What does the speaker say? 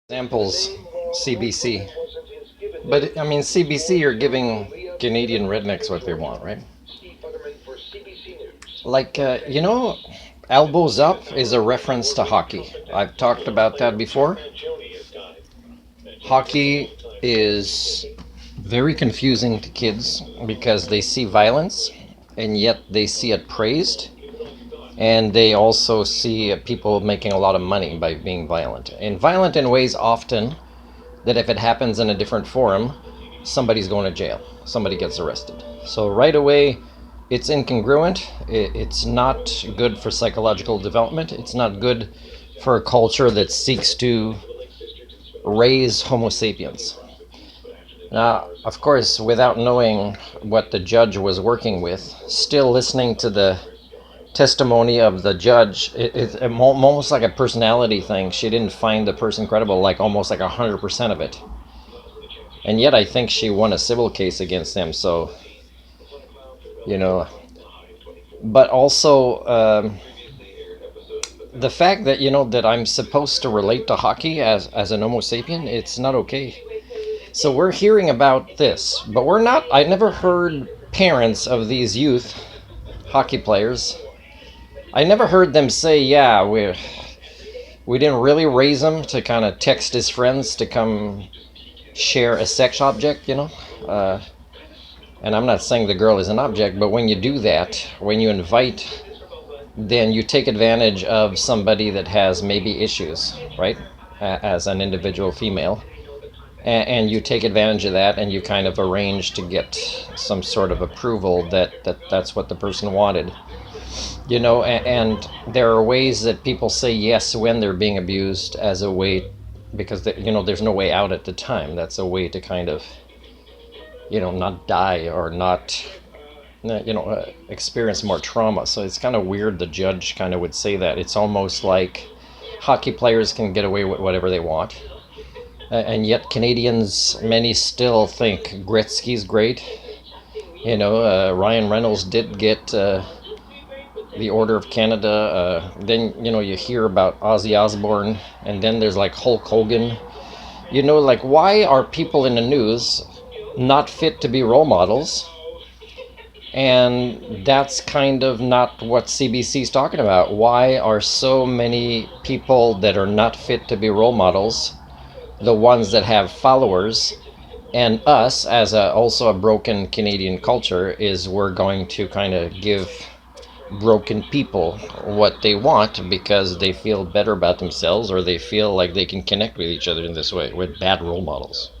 Examples, CBC. But I mean, CBC, you're giving Canadian rednecks what they want, right? Like, elbows up is a reference to hockey. I've talked about that before. Hockey is very confusing to kids because they see violence and yet they see it praised. And they also see people making a lot of money by being violent. And violent in ways often that if it happens in a different forum, somebody's going to jail. Somebody gets arrested. So right away, it's incongruent. It's not good for psychological development. It's not good for a culture that seeks to raise Homo sapiens. Now, of course, without knowing what the judge was working with, still listening to the testimony of the judge, it's almost like a personality thing. She didn't find the person credible, like almost like 100% of it. And yet I think she won a civil case against them, so, you know. But also, the fact that, that I'm supposed to relate to hockey as an Homo sapien, it's not okay. So we're hearing about this, but I never heard parents of these youth hockey players. I never heard them say, yeah, we didn't really raise him to kind of text his friends to come share a sex object, and I'm not saying the girl is an object, but when you do that, when you invite, then you take advantage of somebody that has maybe issues, right? As an individual female. And you take advantage of that and you kind of arrange to get some sort of approval that's what the person wanted. And there are ways that people say yes when they're being abused as a way, because there's no way out at the time. That's a way to kind of not die or not experience more trauma. So it's kind of weird the judge kind of would say that. It's almost like hockey players can get away with whatever they want, and yet Canadians, many still think Gretzky's great. Ryan Reynolds did get the Order of Canada. Then you hear about Ozzy Osbourne, and then there's like Hulk Hogan. Like, why are people in the news not fit to be role models? And that's kind of not what CBC is talking about. Why are so many people that are not fit to be role models the ones that have followers? And us, as also a broken Canadian culture, is we're going to kind of give broken people what they want because they feel better about themselves, or they feel like they can connect with each other in this way with bad role models.